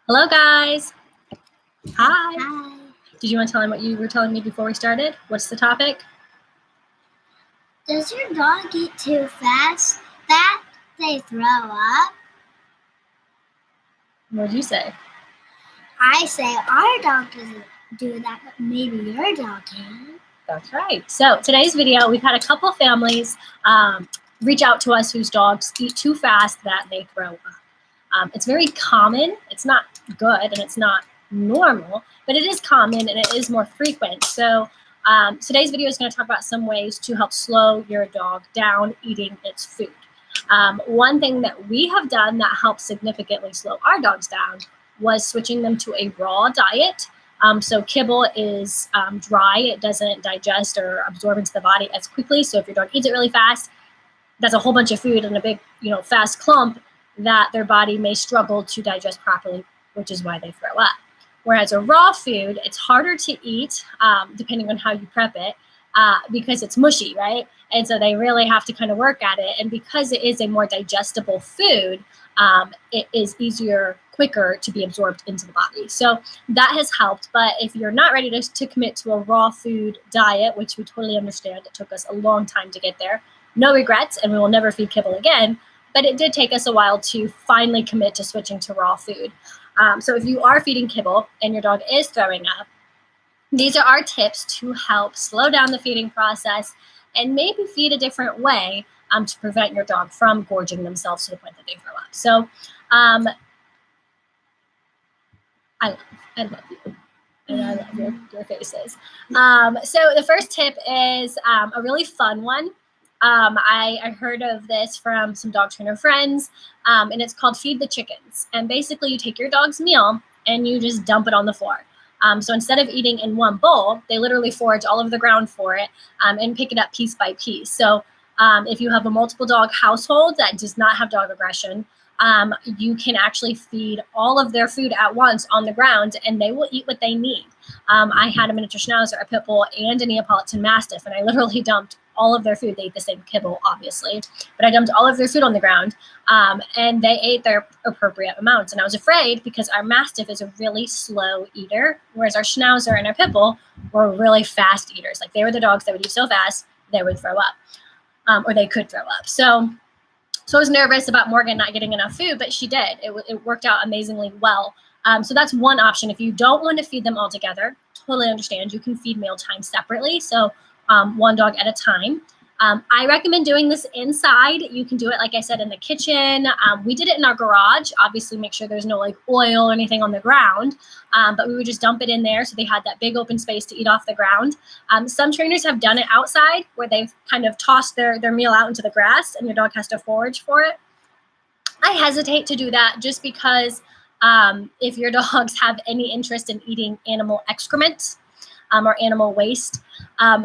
Hello, guys. Hi. Hi. Did you want to tell them what you were telling me before we started? What's the topic? Does your dog eat too fast that they throw up? What did you say? I say our dog doesn't do that, but maybe your dog can. That's right. So today's video, we've had a couple families reach out to us whose dogs eat too fast that they throw up. It's very common. It's not good and it's not normal, but it is common and it is more frequent. So today's video is going to talk about some ways to help slow your dog down eating its food. One thing that we have done that helps significantly slow our dogs down was switching them to a raw diet. So kibble is dry. It doesn't digest or absorb into the body as quickly. So if your dog eats it really fast, that's a whole bunch of food in a big, fast clump that their body may struggle to digest properly, which is why they throw up. Whereas a raw food, it's harder to eat depending on how you prep it because it's mushy, right? And so they really have to kind of work at it. And because it is a more digestible food, it is easier, quicker to be absorbed into the body. So that has helped. But if you're not ready to commit to a raw food diet, which we totally understand, it took us a long time to get there. No regrets, and we will never feed kibble again. But it did take us a while to finally commit to switching to raw food. So if you are feeding kibble and your dog is throwing up, these are our tips to help slow down the feeding process and maybe feed a different way to prevent your dog from gorging themselves to the point that they throw up. So I love you. And I love your faces. So the first tip is a really fun one. I heard of this from some dog trainer friends, and it's called Feed the Chickens. And basically you take your dog's meal and you just dump it on the floor. So instead of eating in one bowl, they literally forage all over the ground for it and pick it up piece by piece. So if you have a multiple dog household that does not have dog aggression, you can actually feed all of their food at once on the ground and they will eat what they need. I had a miniature schnauzer, a pit bull, and a Neapolitan Mastiff, and I literally dumped all of their food. They ate the same kibble, obviously, but I dumped all of their food on the ground, and they ate their appropriate amounts. And I was afraid because our Mastiff is a really slow eater, whereas our Schnauzer and our pit bull were really fast eaters. Like they were the dogs that would eat so fast they would throw up, or they could throw up. So I was nervous about Morgan not getting enough food, but she did. It worked out amazingly well. So that's one option. If you don't want to feed them all together, totally understand. You can feed mealtime separately. So one dog at a time. I recommend doing this inside. You can do it, like I said, in the kitchen. We did it in our garage. Obviously, make sure there's no oil or anything on the ground. But we would just dump it in there so they had that big open space to eat off the ground. Some trainers have done it outside where they've kind of tossed their meal out into the grass and your dog has to forage for it. I hesitate to do that just because if your dogs have any interest in eating animal excrement, or animal waste,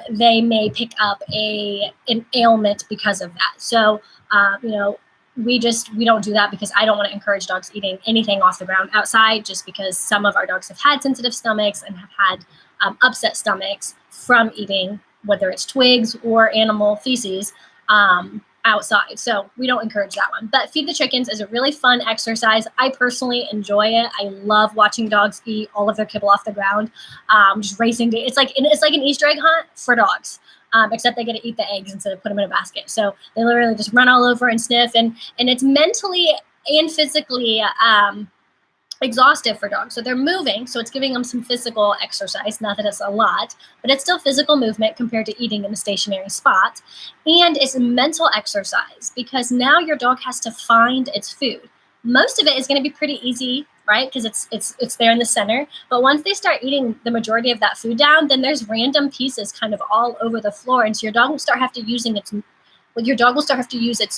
they may pick up an ailment because of that. So, we don't do that because I don't want to encourage dogs eating anything off the ground outside, just because some of our dogs have had sensitive stomachs and have had upset stomachs from eating, whether it's twigs or animal feces, outside. So we don't encourage that one. But Feed the Chickens is a really fun exercise. I personally enjoy it. I love watching dogs eat all of their kibble off the ground, just racing. It's like an Easter egg hunt for dogs, except they get to eat the eggs instead of put them in a basket. So they literally just run all over and sniff, and it's mentally and physically exhaustive for dogs. So they're moving, so it's giving them some physical exercise. Not that it's a lot, but it's still physical movement compared to eating in a stationary spot. And it's a mental exercise because now your dog has to find its food. Most of it is going to be pretty easy, right? Because it's there in the center. But once they start eating the majority of that food down, then there's random pieces kind of all over the floor, and so your dog will start have to use its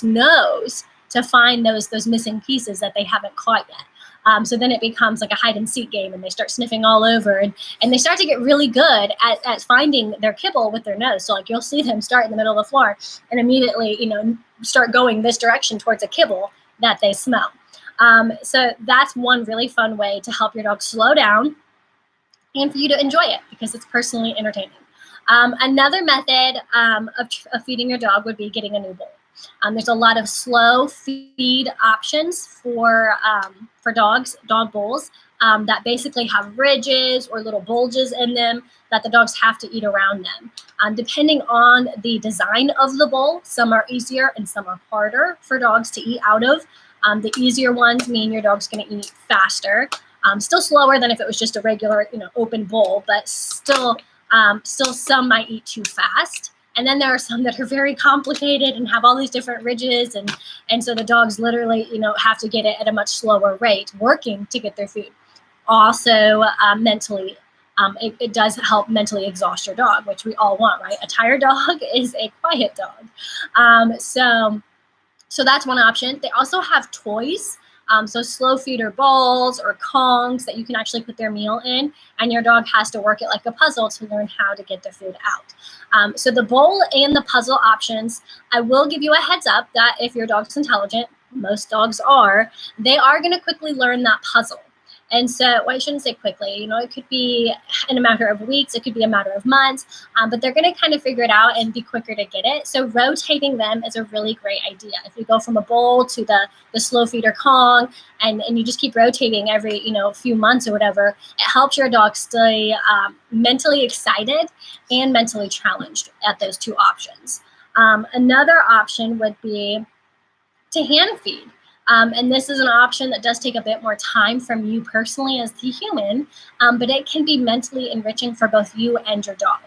nose to find those missing pieces that they haven't caught yet. So then it becomes like a hide and seek game, and they start sniffing all over, and they start to get really good at finding their kibble with their nose. So you'll see them start in the middle of the floor and immediately, start going this direction towards a kibble that they smell. So that's one really fun way to help your dog slow down and for you to enjoy it because it's personally entertaining. Another method of feeding your dog would be getting a new bowl. There's a lot of slow feed options for dogs, dog bowls that basically have ridges or little bulges in them that the dogs have to eat around them. Depending on the design of the bowl, some are easier and some are harder for dogs to eat out of. The easier ones mean your dog's going to eat faster. Still slower than if it was just a regular, open bowl, but still some might eat too fast. And then there are some that are very complicated and have all these different ridges, and so the dogs literally, have to get it at a much slower rate, working to get their food. Also, mentally, it does help mentally exhaust your dog, which we all want, right? A tired dog is a quiet dog. So that's one option. They also have toys. So slow feeder bowls or Kongs that you can actually put their meal in, and your dog has to work it like a puzzle to learn how to get their food out. So the bowl and the puzzle options, I will give you a heads up that if your dog's intelligent, most dogs are, they are going to quickly learn that puzzle. And so, well, I shouldn't say quickly, it could be in a matter of weeks, it could be a matter of months, but they're going to kind of figure it out and be quicker to get it. So rotating them is a really great idea. If you go from a bowl to the slow feeder Kong and you just keep rotating every, few months or whatever, it helps your dog stay mentally excited and mentally challenged at those two options. Another option would be to hand feed. And this is an option that does take a bit more time from you personally as the human, but it can be mentally enriching for both you and your dog.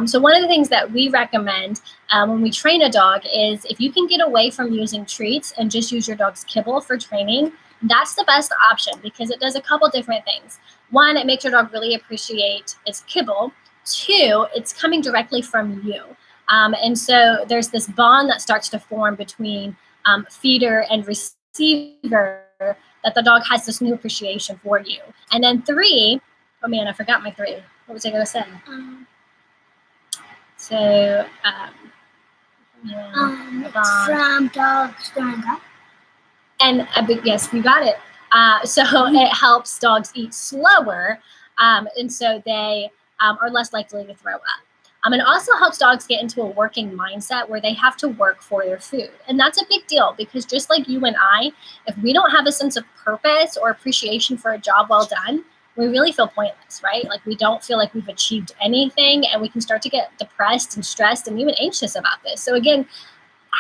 So one of the things that we recommend when we train a dog is if you can get away from using treats and just use your dog's kibble for training, that's the best option because it does a couple different things. One, it makes your dog really appreciate its kibble. Two, it's coming directly from you. And so there's this bond that starts to form between feeder and receiver, that the dog has this new appreciation for you. And then three, oh man, I forgot my three. What was I going to say? It's from dogs growing up. And yes, you got it. So it helps dogs eat slower, and so they are less likely to throw up. It also helps dogs get into a working mindset where they have to work for their food. And that's a big deal because just like you and I, if we don't have a sense of purpose or appreciation for a job well done, we really feel pointless, right? Like we don't feel like we've achieved anything and we can start to get depressed and stressed and even anxious about this. So again,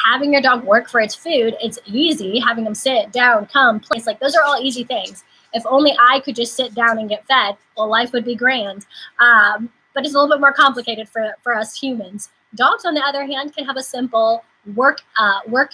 having your dog work for its food, it's easy. Having them sit down, come, place, like those are all easy things. If only I could just sit down and get fed, well, life would be grand. But it's a little bit more complicated for us humans. Dogs, on the other hand, can have a simple work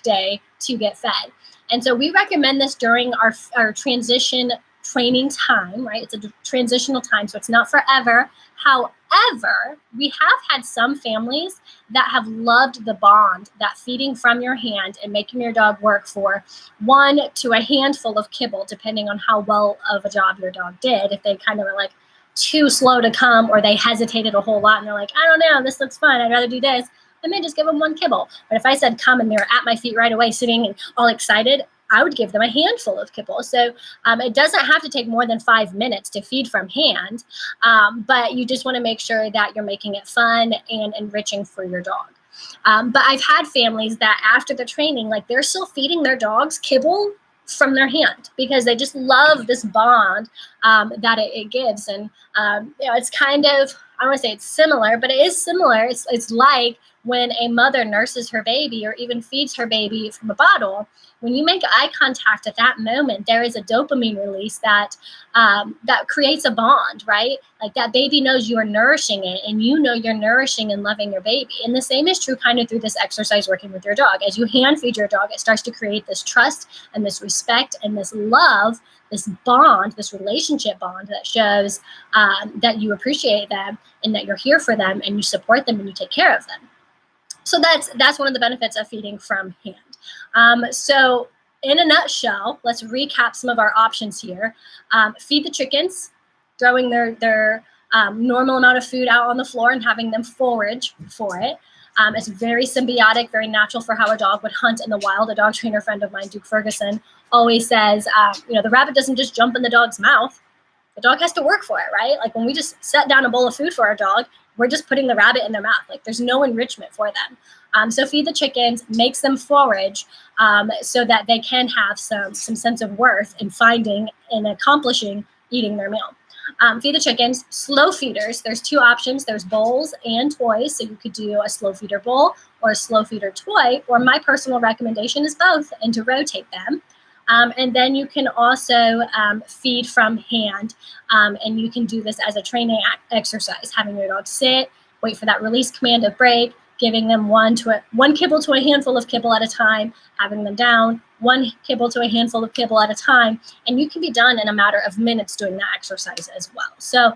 day to get fed. And so we recommend this during our transition training time, right? It's a transitional time, so it's not forever. However, we have had some families that have loved the bond that feeding from your hand and making your dog work for 1 to a handful of kibble, depending on how well of a job your dog did. If they kind of were like too slow to come or they hesitated a whole lot and they're like, I don't know, this looks fun, I'd rather do this, I may just give them 1 kibble. But if I said come and they're at my feet right away sitting and all excited, I would give them a handful of kibble. So it doesn't have to take more than 5 minutes to feed from hand, but you just want to make sure that you're making it fun and enriching for your dog. But I've had families that after the training, like they're still feeding their dogs kibble from their hand because they just love this bond that it gives. And it's kind of, I don't want to say it's similar, but it is similar. It's like when a mother nurses her baby or even feeds her baby from a bottle. When you make eye contact at that moment, there is a dopamine release that creates a bond, right? Like that baby knows you are nourishing it and you know you're nourishing and loving your baby. And the same is true kind of through this exercise working with your dog. As you hand feed your dog, it starts to create this trust and this respect and this love, this bond, this relationship bond that shows that you appreciate them and that you're here for them and you support them and you take care of them. So that's one of the benefits of feeding from hand. So in a nutshell, let's recap some of our options here. Feed the chickens, throwing their normal amount of food out on the floor and having them forage for it. It's very symbiotic, very natural for how a dog would hunt in the wild. A dog trainer friend of mine, Duke Ferguson, always says, the rabbit doesn't just jump in the dog's mouth. The dog has to work for it, right? Like when we just set down a bowl of food for our dog, we're just putting the rabbit in their mouth. Like there's no enrichment for them. So feed the chickens, makes them forage so that they can have some sense of worth in finding and accomplishing eating their meal. Feed the chickens, slow feeders. There's two options. There's bowls and toys. So you could do a slow feeder bowl or a slow feeder toy, or my personal recommendation is both, and to rotate them. And then you can also feed from hand, and you can do this as a training exercise, having your dog sit, wait for that release command to break, giving them one kibble to a handful of kibble at a time, having them down, one kibble to a handful of kibble at a time, and you can be done in a matter of minutes doing that exercise as well. So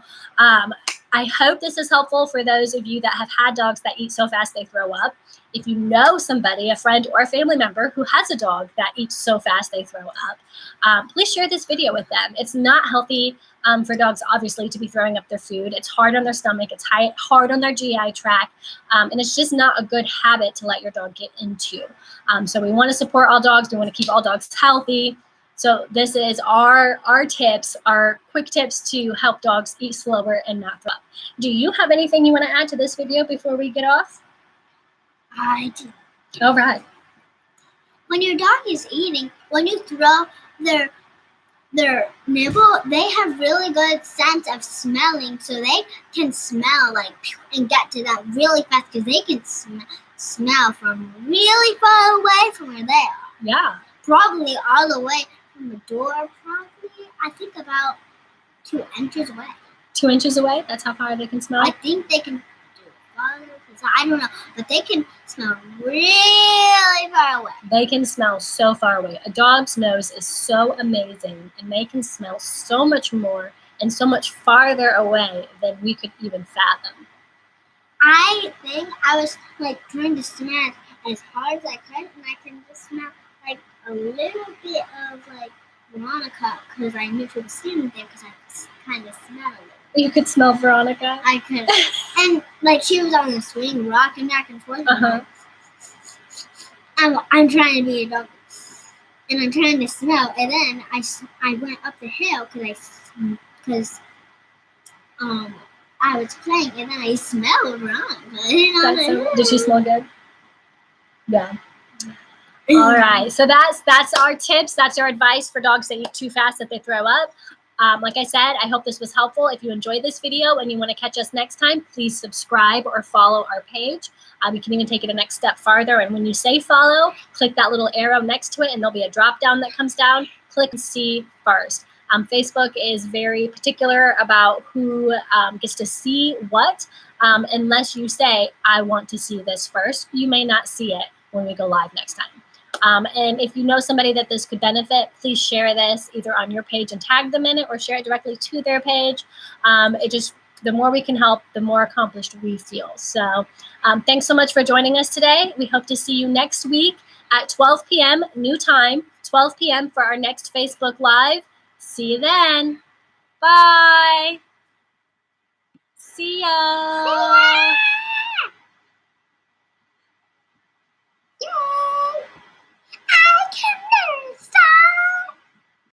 I hope this is helpful for those of you that have had dogs that eat so fast they throw up. If you know somebody, a friend or a family member who has a dog that eats so fast they throw up, please share this video with them. It's not healthy for dogs, obviously, to be throwing up their food. It's hard on their stomach. It's hard on their GI tract. And it's just not a good habit to let your dog get into. So we want to support all dogs. We want to keep all dogs healthy. So this is our tips, our quick tips to help dogs eat slower and not throw up. Do you have anything you want to add to this video before we get off? I do. All right. When your dog is eating, when you throw their nibble, they have really good sense of smelling, so they can smell and get to that really fast because they can smell from really far away from where they are. Yeah. Probably all the way from the door, probably, I think about 2 inches away. 2 inches away? That's how far they can smell? I think they can do it farther, I don't know, but they can smell really far away. They can smell so far away. A dog's nose is so amazing, and they can smell so much more and so much farther away than we could even fathom. I think I was trying to smell as hard as I could, and I can just smell a little bit of Veronica because I knew she was standing there because I kind of smelled it. You could smell Veronica? I could. And she was on the swing, rocking back and forth. Uh-huh. I'm trying to be a dog, and I'm trying to smell. And then I went up the hill because I was playing, and then I smelled Veronica. Did she smell good? Yeah. All right. So that's our tips. That's our advice for dogs that eat too fast that they throw up. Like I said, I hope this was helpful. If you enjoyed this video and you want to catch us next time, please subscribe or follow our page. You can even take it a next step farther. And when you say follow, click that little arrow next to it, and there'll be a drop down that comes down. Click see first. Facebook is very particular about who gets to see what. Unless you say, I want to see this first, you may not see it when we go live next time. And if you know somebody that this could benefit, please share this either on your page and tag them in it, or share it directly to their page. The more we can help, the more accomplished we feel. So thanks so much for joining us today. We hope to see you next week at 12 p.m. new time, 12 p.m. for our next Facebook Live. See you then. Bye. See ya.